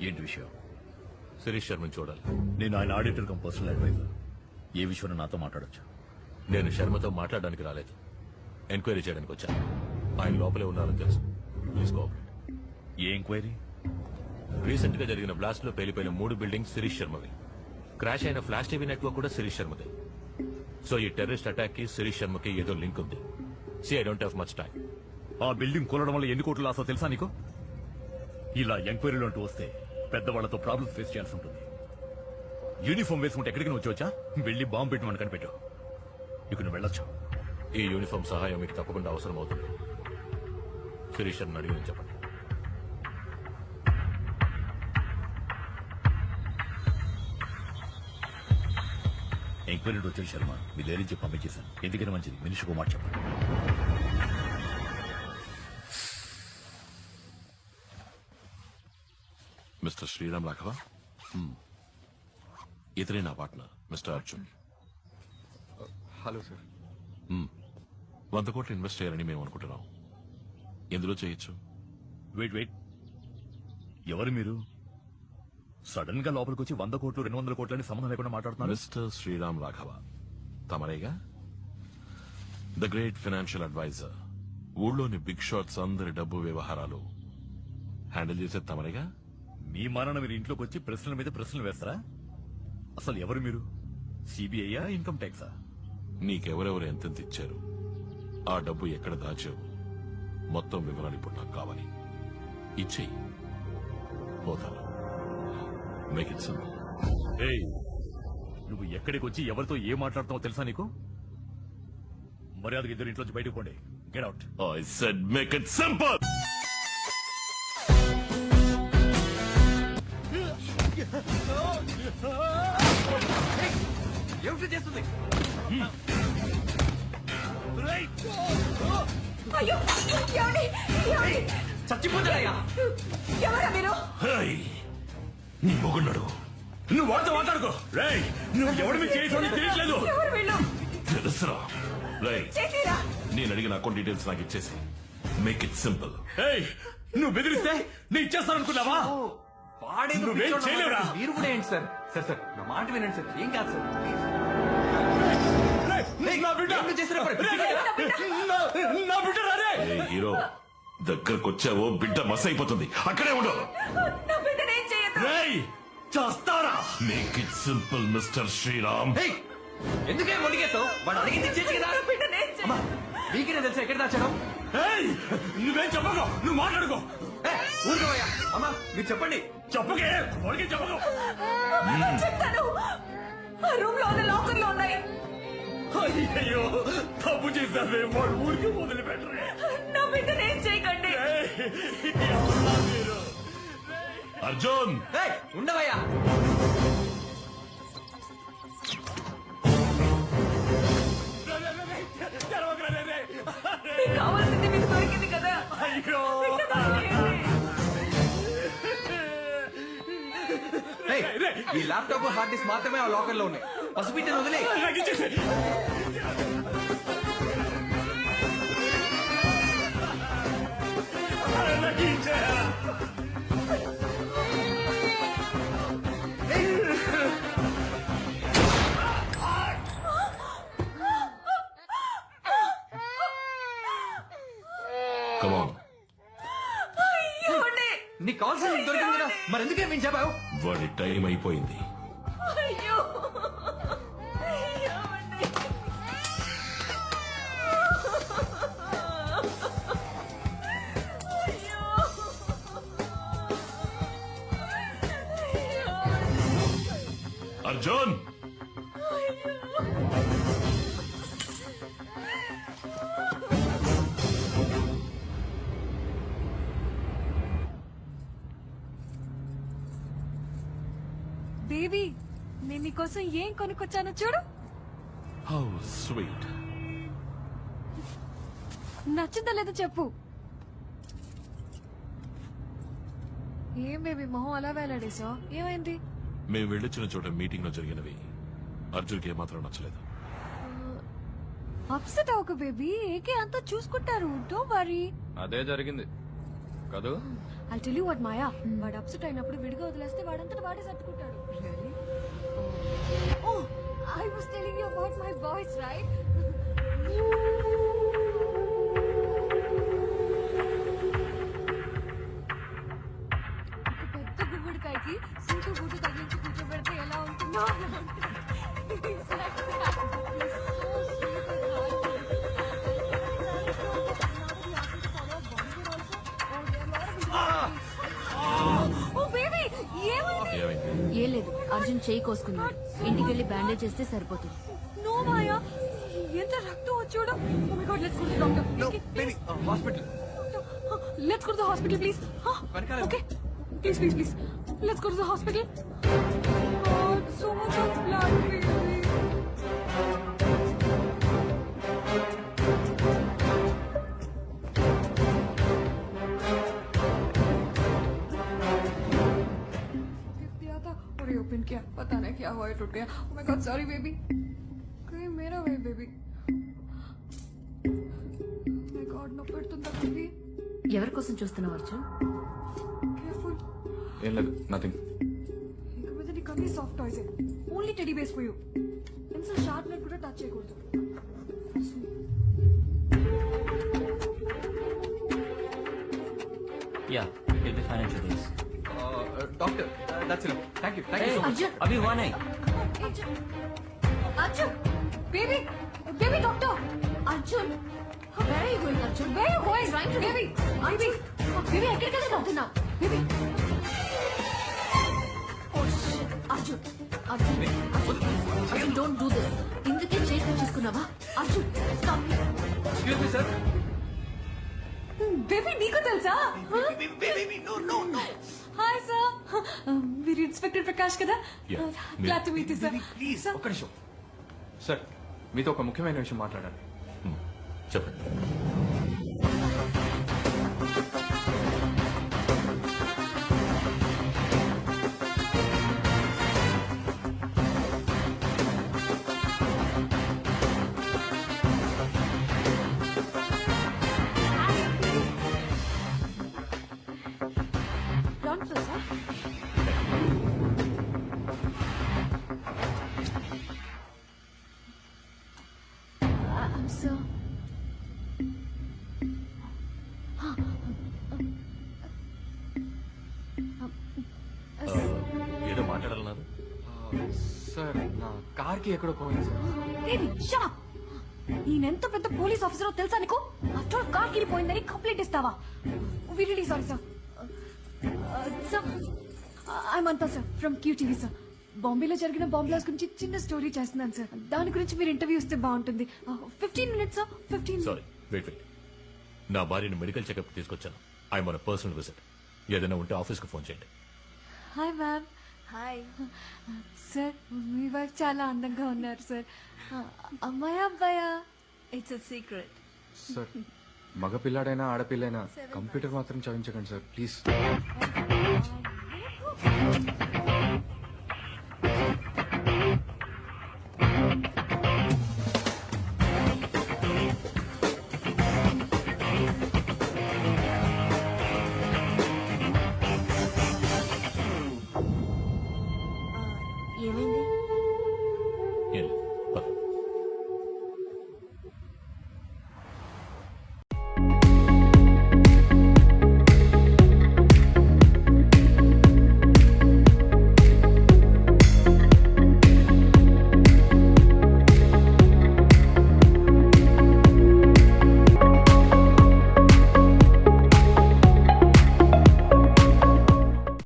ఏంటి విషయం? శిరీష్ శర్మని చూడాలి. నేను ఆయన ఆడిటర్ కమ్ పర్సనల్ అడ్వైజర్. ఏ విషయంలో నాతో మాట్లాడొచ్చు? నేను శర్మతో మాట్లాడడానికి రాలేదు, ఎంక్వైరీ చేయడానికి వచ్చాను. ఆయన లోపలే ఉన్నారని తెలుసు. Please cooperate. A enquiry? Recent గా జరిగిన బ్లాస్ట్ లో పేలిపోయిన 3 బిల్డింగ్స్ శిరీష్ శర్మవి. క్రాష్ అయిన ఫ్లాష్ టీవీ నెట్వర్క్ కూడా శిరీష్ శర్మదే. సో ఈ టెర్రరిస్ట్ అటాక్ కి శిరీష్ శర్మకి ఏదో లింక్ ఉంది. I don't have much time. ఆ బిల్డింగ్ కూలడం వల్ల ఎన్ని కోట్లు లాసో తెలుసా నీకు? ఇలా ఎంక్వైరీలు అంటూ వస్తే పెద్దవాళ్లతో ప్రాబ్లమ్స్ ఫేస్ చేయాల్సి ఉంటుంది. యూనిఫామ్ వేసుకుంటే ఎక్కడికి నువ్వు వచ్చా? వెళ్ళి బాంబు పెట్టి మనకు కనిపెట్టు. ఇక నువ్వు వెళ్ళొచ్చు. ఈ యూనిఫామ్ సహాయం మీకు తప్పకుండా అవసరం అవుతుంది. శిరీష్ శర్మని అడిగి చెప్పండి. ఎంక్వైరీ వచ్చాడు శర్మ. మీ ధైర్యం చెప్పి పంపించేశాను. ఎందుకైనా మంచిది మినిషికి మాట చెప్పండి. మిస్టర్ శ్రీరామ్ రాఘవ, ఇతనే నా partner mister Arjun. Hello sir. 100 కోట్లు ఇన్వెస్ట్ చేయాలని మేము అనుకుంటున్నాం. ఎందులో చేయొచ్చు? వెయిట్. ఎవరు మీరు? సడన్ గా లోపలికి వచ్చి 100 కోట్లు 200 కోట్లని సంబంధం లేకుండా మాట్లాడుతున్నారు. మిస్టర్ శ్రీరామ్ రాఘవ తమరేగా, ద గ్రేట్ ఫైనాన్షియల్ అడ్వైజర్. ఊళ్ళోని బిగ్ షాట్స్ అందరి డబ్బు వ్యవహారాలు హ్యాండిల్ చేసేది తమరేగా. మీ మానాన మీరు ఇంట్లోకి వచ్చి ప్రశ్నల మీద ప్రశ్నలు వేస్తారా? అసలు ఎవరు మీరు? సిబిఐయా, ఇన్కమ్ ట్యాక్సా? నీకెవరెవరు ఎంతెంత ఇచ్చారు, ఆ డబ్బు ఎక్కడ దాచావు, మొత్తం వివరాలు ఇప్పుడు నాకు కావాలి. ఇచ్చేయి, పోతాను. Make it simple. ఏయ్, నువ్వు ఎక్కడికి వచ్చి ఎవరితో ఏం మాట్లాడుతావో తెలుసా నీకు? మర్యాదగా ఇద్దరు ఇంట్లోంచి బయటకు పోండి. Get out. I said make it simple. ఏమిటి చేస్తుంది? అయ్యో, ఏమండి? ఏమండి? చచ్చిపోతాడయ్యా. ఎవరా మీరు? Hey, నీ మొగున్నాడు. నువ్వు వాడితో మాట్లాడుకో. రేయ్, నువ్వు ఎవరి మీద చేయాల్సి తెలియట్లేదు. ఎవరు వీళ్ళు? తెలుసురా. రేయ్, చేతిరా. నేను అడిగిన అకౌంట్ డీటెయిల్స్ నాకు ఇచ్చేసి మేక్ ఇట్ సింపుల్. ఏయ్, నువ్వు బెదిరిస్తే నేను ఇచ్చేస్తాననుకున్నావా? వాడేదో నువ్వేం పిచ్చోడు చేయలేవురా. అన్నమాట. మీరు కూడా ఏంటి సార్? సార్ నా మాట వినండి సార్. ఏం కాదు సార్. రేయ్, నా బిడ్డ. ఏమిటి చేస్తారో పరి- రేయ్, నా బిడ్డ రారే. ఏ హీరో, దగ్గరకు వచ్చావో బిడ్డ మస్ అయిపోతుంది. అక్కడే ఉండు. నా బిడ్డను ఏం చేయొద్దు. రేయ్, చేస్తారా? Make it simple mister Sriram. ఏయ్, ఎందుకే మొలిగేస్తావు? వాడు అడిగింది చేసి కదా. నా బిడ్డను ఏం చేయొద్దు. అమ్మా, మీకేనే తెలుసా ఎక్కడ దాచాను? ఏయ్, నువ్వేం చెప్పకు. నువ్వు మాట్లాడుకో. ఊరుకోవయ్యా. అమ్మా, మీరు చెప్పండి. చెప్పకే, వాడికి చెప్పకు. చెప్తాను. ఆ రూమ్ లో ఉన్న లాకర్ లో ఉన్నాయి. అయ్యో, తప్పు చేశావే. వాడు ఊరికి మొదలు పెట్టరే. నా బిడ్డను ఏం చేయకండి. ఎవరా మీరు? అర్జున్, ఏయ్, ఉండవయ్యా. తెరవకురా, రే, రే. మీకు కావాల్సింది మీకు దొరికింది కదా. అయ్యో. ఏయ్, ఈ ల్యాప్టాప్ హార్డ్ డిస్క్ మాత్రమే ఆ లాకర్ లో ఉన్నాయి. పసిబిడ్డను వదిలే. నాకు ఇచ్చేసేయ్. నాకు ఇచ్చేయ్. come on. ఏమండి? నీకు కావాల్సింది నీకు దొరికింది కదా, మరి ఎందుకే మేము చెప్పావు? వాడి టైం అయిపోయింది. అయ్యో, ఏమండి? అయ్యో. అర్జున్, బేబీ, నేను నీకోసం ఏం కొనుక్కొచ్చానో చూడు. How sweet. నచ్చిందో లేదో చెప్పు. ఏం బేబీ మొహం అలా వేలాడేసా? ఏమైంది? మేము వెళ్ళొచ్చిన చోట మీటింగ్ లో జరిగినవి అర్జున్కి ఏమాత్రం నచ్చలేదు. అప్సెట్ అవ్వకు బేబీ, ఏకే అంతా చూసుకుంటారు. Don't worry. అదే జరిగింది. కాదు I'll tell you what, Maya. వాడు అప్సెట్ అయినప్పుడు విడిగా వదిలేస్తే వాడంతట వాడే సర్దుకుంటాడు. Really? Oh, I was telling you about my voice, right? ఒక పెద్ద గుమ్మడికాయకి సూటు బూటు తగిలించి కూర్చోబెడితే ఎలా ఉంటుందో అలా ఉంటుంది. It's like that. It's so sweet and heartfelt. Oh, baby, ఏమైంది? ఏమైంది? ఏం లేదు, అర్జున్ చేయి కోసుకున్నాడు. ఇంటికి వెళ్ళి బ్యాండేజ్ చేస్తే సరిపోతుంది. No, Maya. ఎంత రక్తం వచ్చాడు. Oh my God, let's go to the doctor. No Okay, baby hospital let's go to the hospital, please. Huh? వెనకాల. Okay. Please. Let's go to the hospital. God, so much of blood, baby. Gift दिया था और ये open किया, पता नहीं क्या हुआ, ये टूट गया. Oh my God, sorry, baby. कहीं मेरा भाई, baby. Oh my God, no పెడుతుందా, baby? ఎవరి కోసం చూస్తున్నావు అర్జున్? Careful. ఏం లేదు నథింగ్. ఇక మీద నీకు అన్ని soft toys only teddy base for you. Pencil sharpener కూడా టచ్ చేయకూడదు. Yeah, he'll be fine in 2 days. Doctor that's it. Thank you so much. Arjun, Abhi, one eye. Arjun baby baby doctor Arjun, where are you going, Arjun? where you going Trying to- baby baby ఎక్కడికి వెళ్ళి అవుతున్నావు? Baby Oh, shit. Arjun, Arjun, don't do this. ఇందుకే చేసి చేసుకున్నావా? Arjun, stop me. Excuse me sir. Baby నీకు తెలుసా? Hi sir, మీరు inspector Prakash కదా? Yeah, glad to meet you sir. Please ఒక్క నిమిషం సార్, మీతో ఒక ముఖ్యమైన విషయం మాట్లాడాలి. చెప్పండి. Don't feel, sir. I'm so... ఏదో మాట్లాడాలన్నారు. సార్ నా కార్కి ఎక్కడో పోయింది సార్. Baby shut up. నేనెంత పెద్ద పోలీస్ ఆఫీసరో తెలుసా నీకు? ఆఫ్టర్ కార్ కిరిపోయిందని కంప్లైంట్ ఇస్తావా? We really sorry sir. Sir I Manta sir from QTV sir. బాంబేలో జరిగిన బాంబ్ బ్లాస్ట్ గురించి చిన్న స్టోరీ చేస్తున్నాను సార్. దాని గురించి మీరు ఇంటర్వ్యూ ఇస్తే బాగుంటుంది. 15 minutes సార్. 15. Sorry, wait. నా భార్యను మెడికల్ చెకప్ తీసుకొచ్చాను. I'm on personal visit. ఏదైనా ఉంటే ఆఫీస్కి ఫోన్ చేయండి. Hi ma'am. హాయ్. సార్ మీ వైఫ్ చాలా అందంగా ఉన్నారు సార్. అమ్మాయా అబ్బాయా? It's a secret. సార్ మగ పిల్లాడైనా ఆడపిల్లైనా కంప్యూటర్ మాత్రం చదివించకండి సార్ ప్లీజ్. ఏమైంది? ఏం లేదు.